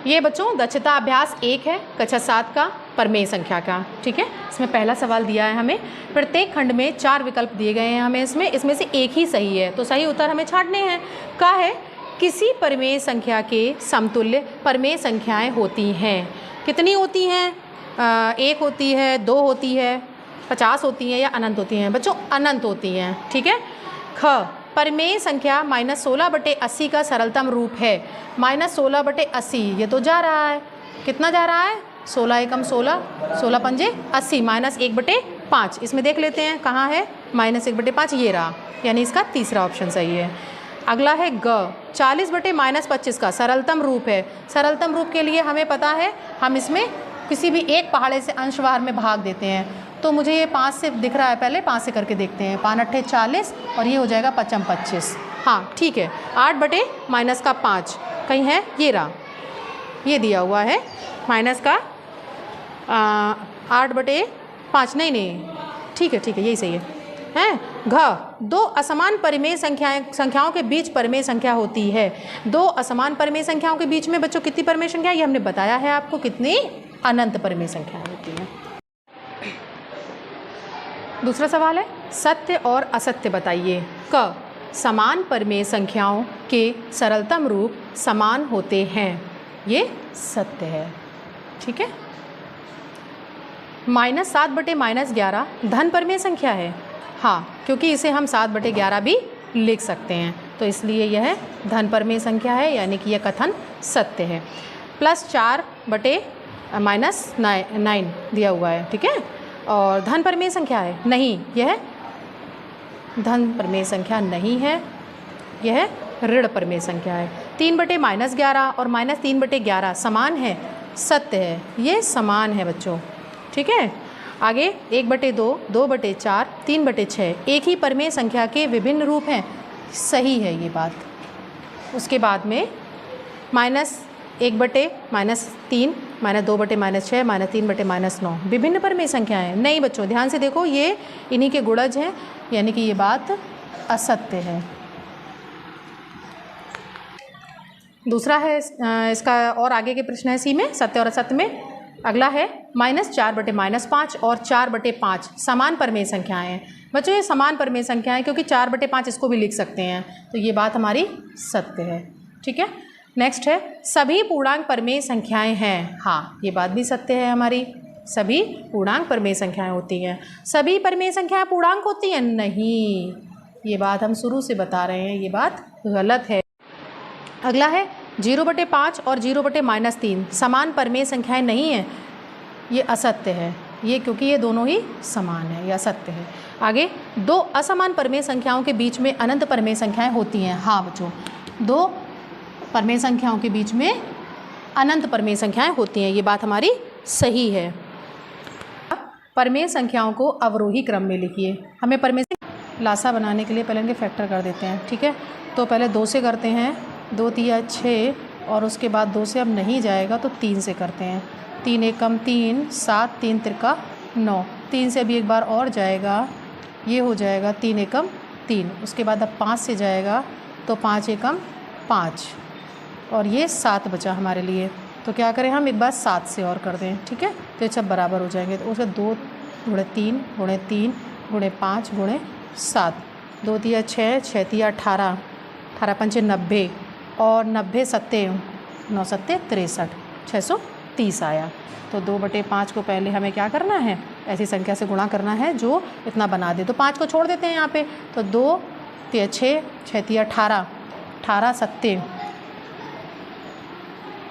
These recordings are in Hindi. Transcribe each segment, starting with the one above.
ये बच्चों दक्षता अभ्यास 1 है कक्षा 7 का परमेय संख्या का। ठीक है, इसमें पहला सवाल दिया है हमें, प्रत्येक खंड में 4 विकल्प दिए गए हैं हमें, इसमें से एक ही सही है, तो सही उत्तर हमें छांटने हैं। का है किसी परमेय संख्या के समतुल्य परमेय संख्याएं होती हैं। कितनी होती हैं? 1 होती है, 2 होती है, 50 होती हैं या अनंत होती हैं? बच्चों अनंत होती हैं। ठीक है। ख परमेय संख्या -16/80 का सरलतम रूप है। -16/80 ये तो जा रहा है, कितना जा रहा है? 16 एकम 16, 16 पंजे 80, -1/5। इसमें देख लेते हैं कहाँ है -1/5, ये रहा, यानी इसका तीसरा ऑप्शन सही है। अगला है ग 40/-25 का सरलतम रूप है। सरलतम रूप के लिए हमें पता है, हम इसमें किसी भी एक पहाड़े से अंशवार में भाग देते हैं, तो मुझे ये 5 से दिख रहा है, पहले 5 से करके देखते हैं। 5 अट्ठे 40 और ये हो जाएगा 5 25। हाँ ठीक है, 8/-5 कहीं है, ये रहा, ये दिया हुआ है माइनस का 8/5, नहीं ठीक है यही सही है। घ 2 असमान परिमेय संख्याओं के बीच परमेय संख्या होती है। 2 असमान परिमेय संख्याओं के बीच में बच्चों कितनी परमेय संख्या, ये हमने बताया है आपको, कितनी? अनंत परमेय संख्याएं होती हैं। दूसरा सवाल है, सत्य और असत्य बताइए। क समान परमेय संख्याओं के सरलतम रूप समान होते हैं, ये सत्य है। ठीक है। -7/-11 धन परमेय संख्या है। हाँ, क्योंकि इसे हम 7/11 भी लिख सकते हैं, तो इसलिए यह धन परमेय संख्या है, यानी कि यह कथन सत्य है। +4/-9 दिया हुआ है। ठीक है, और धन परमेय संख्या है? नहीं, यह धन परमेय संख्या नहीं है, यह ऋण परमेय संख्या है। 3/-11 और -3/11 समान है, सत्य है, ये समान है बच्चों। ठीक है। आगे 1/2, 2/4, 3/6 एक ही परमेय संख्या के विभिन्न रूप हैं, सही है ये बात। उसके बाद में -1/-3, -2/-6, -3/-9 विभिन्न परमेय संख्याएं हैं। नहीं बच्चों, ध्यान से देखो, ये इन्हीं के गुणज हैं, यानी कि ये बात असत्य है। दूसरा है इसका, और आगे के प्रश्न है सी में, सत्य और असत्य में। अगला है -4/-5 और 4/5 समान परमेय संख्याएं हैं। बच्चों ये समान परमेय संख्याएं, क्योंकि 4/5 इसको भी लिख सकते हैं, तो ये बात हमारी सत्य है। ठीक है। नेक्स्ट है, सभी पूर्णांक परमेय संख्याएं हैं। हाँ, ये बात भी सत्य है हमारी, सभी पूर्णांक परमेय संख्याएं होती हैं। सभी परमेय संख्याएं पूर्णांक होती हैं? नहीं, ये बात हम शुरू से बता रहे हैं, ये बात गलत है। अगला है 0/5 और 0/-3 समान परमेय संख्याएं नहीं हैं, ये असत्य है, ये क्योंकि ये दोनों ही समान है, ये असत्य है। आगे 2 असमान परमेय संख्याओं के बीच में अनंत परमेय संख्याएं होती हैं। हाँ बच्चों, 2 परमेय संख्याओं के बीच में अनंत परमेय संख्याएं होती हैं, ये बात हमारी सही है। परमेय संख्याओं को अवरोही क्रम में लिखिए। हमें परमेय लासा बनाने के लिए पहले इनके फैक्टर कर देते हैं। ठीक है, तो पहले 2 से करते हैं, 2 तिया 6, और उसके बाद 2 से अब नहीं जाएगा तो 3 से करते हैं। 3 एकम 3, 7, 3 त्रिका 9, 3 से अभी एक बार और जाएगा, ये हो जाएगा 3 एकम 3। उसके बाद अब 5 से जाएगा तो 5 एकम 5, और ये 7 बचा हमारे लिए। तो क्या करें हम, एक बार 7 से और कर दें। ठीक है, तो ये सब बराबर हो जाएंगे। तो उसका 2 × 3 × 3 × 5 × 7, 2 तिया 6, 6 तिया 18, 18 पंचे 90, और 90 सत्ते 9 सत्ते 63, 630 आया। तो 2/5 को पहले हमें क्या करना है, ऐसी संख्या से गुणा करना है जो इतना बना दे। तो 5 को छोड़ देते हैं यहाँ पे, तो 2 तिया 6, 6 तिया 18, 18 सत्ते,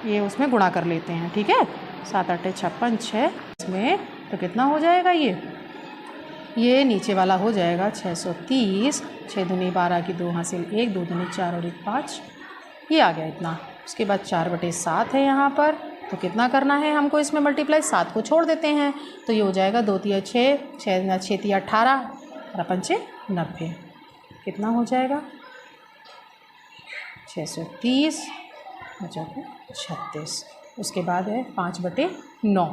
ये उसमें गुणा कर लेते हैं। ठीक है, 7 8 56 6, इसमें तो कितना हो जाएगा, ये नीचे वाला हो जाएगा 630, 6 दूनी 12 की 2 हासिल 1, 2 दूनी 4 और 1 5, ये आ गया इतना। उसके बाद 4/7 है यहाँ पर, तो कितना करना है हमको इसमें मल्टीप्लाई, 7 को छोड़ देते हैं, तो ये हो जाएगा 2 तिया 6, 6 तिया 18, 18 पंचे 90, कितना हो जाएगा 630 36। उसके बाद है 5/9,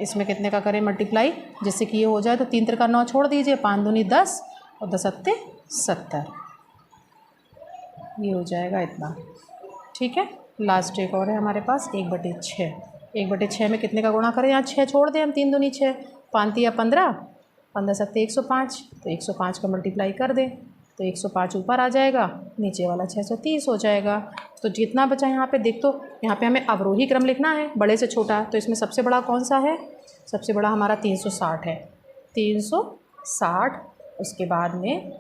इसमें कितने का करें मल्टीप्लाई, जिससे कि ये हो जाए, तो 3 त्रिका 9 छोड़ दीजिए, 5 दूनी 10 और 10 सत्ते 70, ये हो जाएगा इतना। ठीक है, लास्ट एक और है हमारे पास 1/6। 1/6 में कितने का गुणा करें, यहाँ 6 छोड़ दें हम, 3 दूनी 6, 5 तिया 15, 15 सत्ते 105, तो 105 का मल्टीप्लाई कर दें तो 105 ऊपर आ जाएगा, नीचे वाला 630 हो जाएगा। तो जितना बचा यहाँ पे देख, तो यहाँ पे हमें अवरोही क्रम लिखना है बड़े से छोटा, तो इसमें सबसे बड़ा कौन सा है, सबसे बड़ा हमारा 360 है। 360, उसके बाद में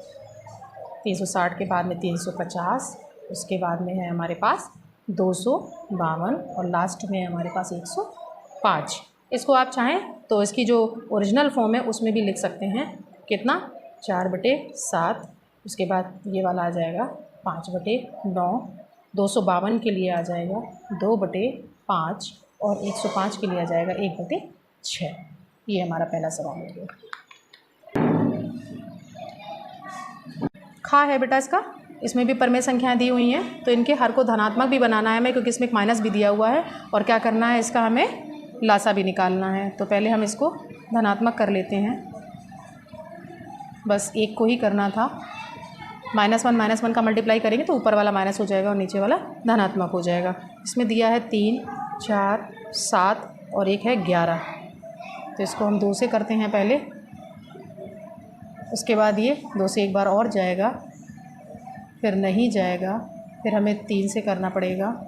360 के बाद में 350, उसके बाद में है हमारे पास 252 और लास्ट में है हमारे पास 105। इसको आप चाहें तो इसकी जो ओरिजिनल फॉर्म है उसमें भी लिख सकते हैं। कितना, 4/7, उसके बाद ये वाला आ जाएगा 5/9, 252 के लिए आ जाएगा 2/5 और 105 के लिए आ जाएगा 1/6। ये हमारा पहला सवाल हो गया। खा है बेटा इसका, इसमें भी परमेय संख्याएं दी हुई हैं, तो इनके हर को धनात्मक भी बनाना है हमें, क्योंकि इसमें एक माइनस भी दिया हुआ है, और क्या करना है, इसका हमें लासा भी निकालना है। तो पहले हम इसको धनात्मक कर लेते हैं, बस एक को ही करना था। -1 का मल्टीप्लाई करेंगे तो ऊपर वाला माइनस हो जाएगा और नीचे वाला धनात्मक हो जाएगा। इसमें दिया है 3, 4, 7 और एक है 11, तो इसको हम 2 से करते हैं पहले, उसके बाद ये 2 से एक बार और जाएगा, फिर नहीं जाएगा, फिर हमें 3 से करना पड़ेगा,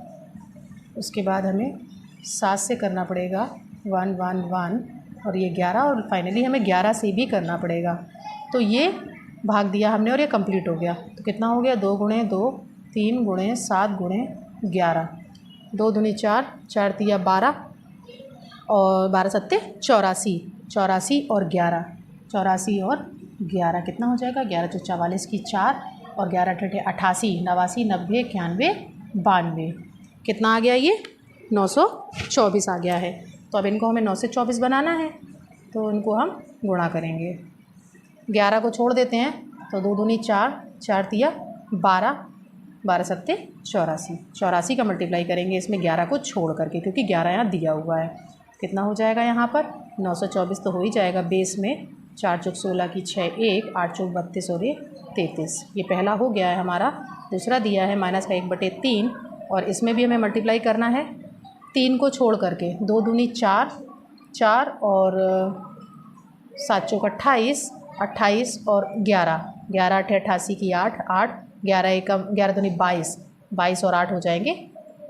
उसके बाद हमें 7 से करना पड़ेगा, 1 1 1 और ये 11, और फाइनली हमें 11 से भी करना पड़ेगा। तो ये भाग दिया हमने और ये कंप्लीट हो गया। तो कितना हो गया, 2 × 2, 3 × 7 × 11, 2 दूनी 4, 4 तिया 12 और 12 सत्ते 84, 84 और 11, 84 और 11 कितना हो जाएगा, 11 × 44 की 4 और 11 × 88, 89, 90, 91, 92, कितना आ गया, ये 924 आ गया है। तो अब इनको हमें 9 से 24 बनाना है, तो इनको हम गुणा करेंगे। 11 को छोड़ देते हैं, तो 2 दूनी 4, 4 तिया 12, 12 सत्ते 84, 84 का मल्टीप्लाई करेंगे इसमें 11 को छोड़ करके, क्योंकि 11 यहाँ दिया हुआ है। कितना हो जाएगा यहाँ पर, 924 तो हो ही जाएगा। बेस में 4 चौक 16 की 6 1, 8 चौक 32 और 33, ये पहला हो गया है हमारा। दूसरा दिया है -1/3 और इसमें भी हमें मल्टीप्लाई करना है 3 को छोड़ करके, 2 दूनी 4, 4 और 7 चौक 28, 28 और 11, 11 8 88 की 8, 8 11 1 11 दूनी 22, 22 और 8 हो जाएंगे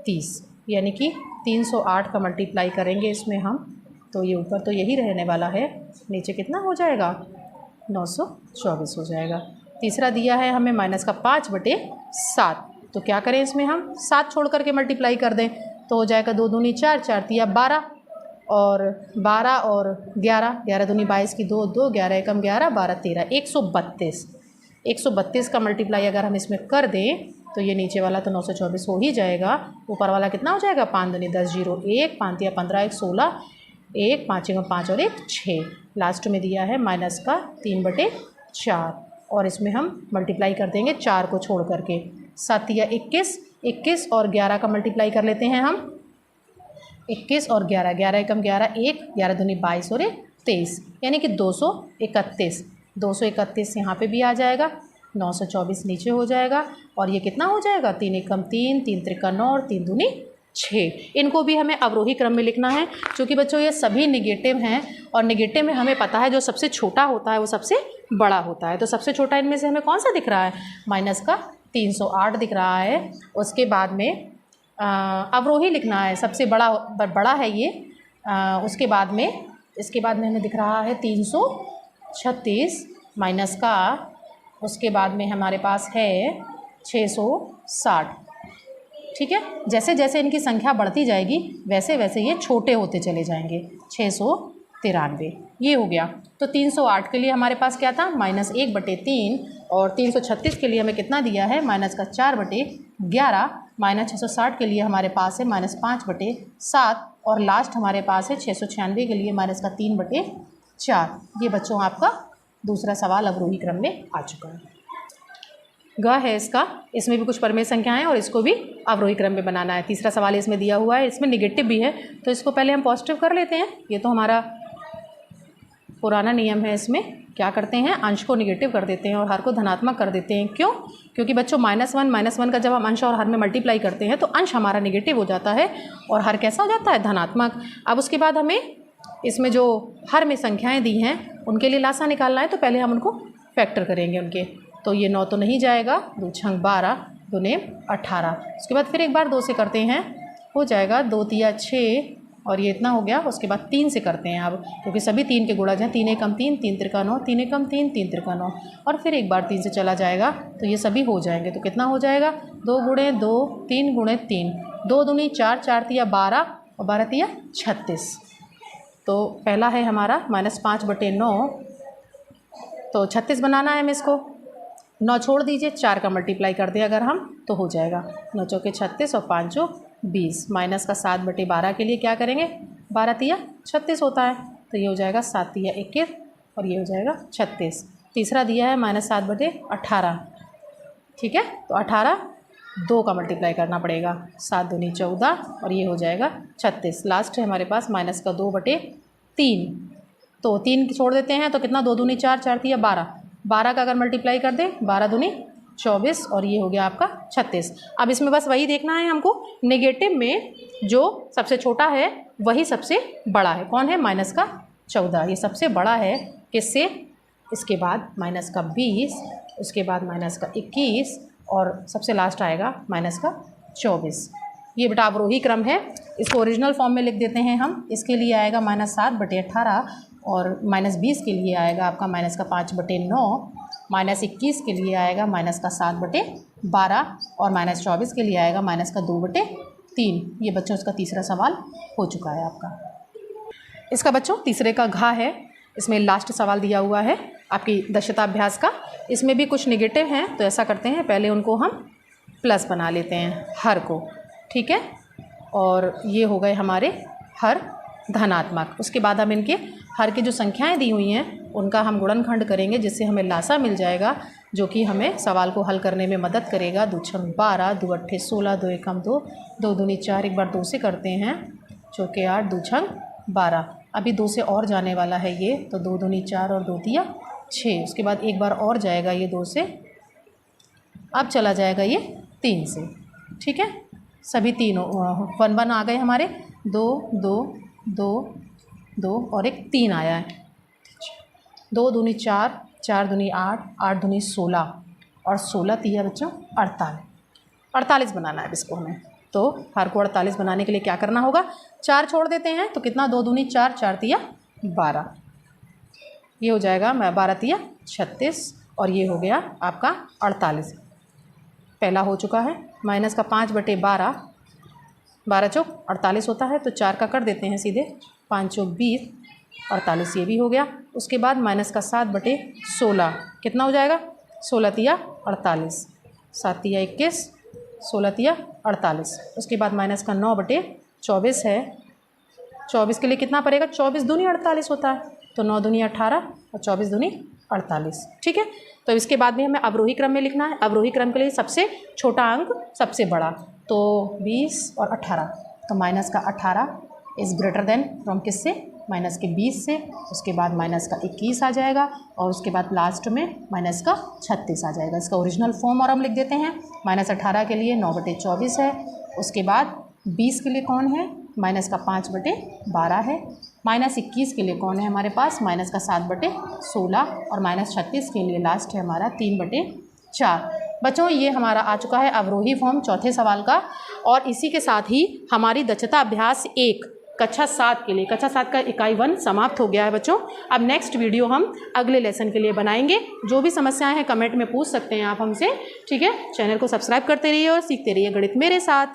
30, यानी कि 308 का मल्टीप्लाई करेंगे इसमें हम, तो ये ऊपर तो यही रहने वाला है, नीचे कितना हो जाएगा, 924 हो जाएगा। तीसरा दिया है हमें -5/7, तो क्या करें इसमें हम 7 छोड़ करके मल्टीप्लाई कर दें, तो हो जाएगा 2 दूनी 4, 4 तिया 12 और 12 और 11, 11 दूनी 22 की 2, 2 11 एकम 11, 12 13, 132, 132 का मल्टीप्लाई अगर हम इसमें कर दें तो ये नीचे वाला तो 924 हो ही जाएगा, ऊपर वाला कितना हो जाएगा, 5 दूनी 10, 0 1, 5 तिया 15, 1 16, 1 5 एकम 5 और 1 6, लास्ट में दिया है -3/4 और इसमें हम मल्टीप्लाई कर देंगे 4 को छोड़ करके, 7 तिया 21, 21 और 11 का मल्टीप्लाई कर लेते हैं हम, 21 और 11, 11 एकम 11 1, 11 दूनी 22 और 23, यानी कि 231, 231 यहाँ पे भी आ जाएगा, 924 नीचे हो जाएगा और ये कितना हो जाएगा, 3 एकम 3, 3 त्रिका 9 और 3 दूनी 6। इनको भी हमें अवरोही क्रम में लिखना है, क्योंकि बच्चों ये सभी निगेटिव हैं और निगेटिव में हमें पता है जो सबसे छोटा होता है वो सबसे बड़ा होता है। तो सबसे छोटा इनमें से हमें कौन सा दिख रहा है, -308 दिख रहा है। उसके बाद में अवरोही लिखना है, सबसे बड़ा है ये। उसके बाद में इसके बाद में हमें दिख रहा है 336 माइनस का, उसके बाद में हमारे पास है 660। ठीक है, जैसे जैसे इनकी संख्या बढ़ती जाएगी वैसे वैसे ये छोटे होते चले जाएंगे। 693 ये हो गया। तो 308 के लिए हमारे पास क्या था, -1/3 और 336 के लिए हमें कितना दिया है, -4/11, -660 के लिए हमारे पास है -5/7 और लास्ट हमारे पास है 696 के लिए -3/4। ये बच्चों आपका दूसरा सवाल अवरोही क्रम में आ चुका है। ग है इसका, इसमें भी कुछ परमेय संख्याएं और इसको भी अवरोही क्रम में बनाना है। तीसरा सवाल इसमें दिया हुआ है, इसमें निगेटिव भी है तो इसको पहले हम पॉजिटिव कर लेते हैं। ये तो हमारा पुराना नियम है, इसमें क्या करते हैं, अंश को निगेटिव कर देते हैं और हर को धनात्मक कर देते हैं। क्यों? क्योंकि बच्चों -1 का जब हम अंश और हर में मल्टीप्लाई करते हैं तो अंश हमारा निगेटिव हो जाता है और हर कैसा हो जाता है, धनात्मक। अब उसके बाद हमें इसमें जो हर में संख्याएं दी हैं उनके लिए लासा निकालना है, तो पहले हम उनको फैक्टर करेंगे उनके। तो ये 9 तो नहीं जाएगा, 2 छंग 12, 2 ने 18। उसके बाद फिर एक बार 2 से करते हैं, हो जाएगा 2 तिया 6 और ये इतना हो गया। उसके बाद 3 से करते हैं अब, क्योंकि सभी 3 के गुणज हैं। 3 एकम 3, 3 त्रिका 9, 3 एकम 3, 3 त्रिका 9 और फिर एक बार 3 से चला जाएगा तो ये सभी हो जाएंगे। तो कितना हो जाएगा, 2 गुणे 2, 3 गुणे 3, 2 दूनी 4, 4 तिया 12 और 12 तिया 36। तो पहला है हमारा -5/9, तो 36 बनाना है हमें इसको। 9 छोड़ दीजिए, 4 का मल्टीप्लाई कर दें अगर हम तो हो जाएगा 9 चौके 36 और 5 चौक 20। माइनस का 7/12 के लिए क्या करेंगे, 12 तिया 36 होता है, तो ये हो जाएगा 7 तिया 21 और ये हो जाएगा 36। तीसरा दिया है -7/18, ठीक है, तो 18 2 का मल्टीप्लाई करना पड़ेगा, 7 दूनी 14 और ये हो जाएगा 36। लास्ट है हमारे पास -2/3, तो 3 छोड़ देते हैं तो कितना, 2 दूनी 4, 4 तिया 12, 12 का अगर मल्टीप्लाई कर दें 12 दूनी 24 और ये हो गया आपका 36। अब इसमें बस वही देखना है हमको, नेगेटिव में जो सबसे छोटा है वही सबसे बड़ा है। कौन है, -14, ये सबसे बड़ा है। किससे, इसके बाद -20, उसके बाद -21 और सबसे लास्ट आएगा -24। ये बेटा अवरोही क्रम है, इसको ओरिजिनल फॉर्म में लिख देते हैं हम। इसके लिए आएगा -7/18 और -20 के लिए आएगा आपका -5/9, -21 के लिए आएगा -7/12 और -24 के लिए आएगा -2/3। ये बच्चों इसका तीसरा सवाल हो चुका है आपका। इसका बच्चों तीसरे का घा है, इसमें लास्ट सवाल दिया हुआ है आपकी दक्षता अभ्यास का। इसमें भी कुछ निगेटिव हैं, तो ऐसा करते हैं पहले उनको हम प्लस बना लेते हैं हर को, ठीक है, और ये हो गए हमारे हर धनात्मक। उसके बाद हम इनके हर की जो संख्याएं दी हुई हैं उनका हम गुणनखंड करेंगे, जिससे हमें लासा मिल जाएगा, जो कि हमें सवाल को हल करने में मदद करेगा। 2 छंग 12, 2 अट्ठे 16, 2 एकम 2, 2 दूनी 4, एक बार 2 से करते हैं, चौके 8, 2 छंग 12। अभी 2 से और जाने वाला है ये, तो 2 दूनी 4 और 2 तिया 6। उसके बाद एक बार और जाएगा ये 2 से, अब चला जाएगा ये 3 से, ठीक है। सभी तीनों 1 1 आ गए हमारे, 2 2 2 2 और एक 3 आया है। 2 दूनी 4, 4 दूनी 8, 8 दूनी 16 और 16 तिया बच्चों 48 बनाना है इसको हमें। तो हर को 48 बनाने के लिए क्या करना होगा, 4 छोड़ देते हैं तो कितना, 2 दूनी 4, 4 तिया 12, ये हो जाएगा 12 तिया 36 और ये हो गया आपका 48। पहला हो चुका है। माइनस का 5/12, 12 चौक 48 होता है, तो 4 का कर देते हैं सीधे, 5 चौक 20, 48 ये भी हो गया। उसके बाद माइनस का 7/16 कितना हो जाएगा, 16 तिया 48, 7 तिया 21, 16 तिया 48। उसके बाद माइनस का 9/24 है, 24 के लिए कितना पड़ेगा, 24 दूनी 48 होता है, तो 9 दूनी 18 और 24 दूनी 48, ठीक है। तो इसके बाद भी हमें अवरोही क्रम में लिखना है। अवरोही क्रम के लिए सबसे छोटा अंक सबसे बड़ा, तो 20 और 18, तो माइनस का 18 इज़ ग्रेटर देन फ्रॉम किससे, माइनस के 20 से। उसके बाद माइनस का 21 आ जाएगा और उसके बाद लास्ट में माइनस का 36 आ जाएगा। इसका ओरिजिनल फॉर्म और हम लिख देते हैं। माइनस 18 के लिए 9/24 है। उसके बाद 20 के लिए कौन है, माइनस का 5/12 है। माइनस 21 के लिए कौन है हमारे पास, माइनस का 7/16 और माइनस 36 के लिए लास्ट है हमारा 3/4। बच्चों ये हमारा आ चुका है अवरोही फॉर्म चौथे सवाल का। और इसी के साथ ही हमारी दक्षता अभ्यास 1 कक्षा 7 के लिए, कक्षा 7 का इकाई 1 समाप्त हो गया है बच्चों। अब नेक्स्ट वीडियो हम अगले लेसन के लिए बनाएंगे। जो भी समस्याएं हैं कमेंट में पूछ सकते हैं आप हमसे, ठीक है। चैनल को सब्सक्राइब करते रहिए और सीखते रहिए गणित मेरे साथ।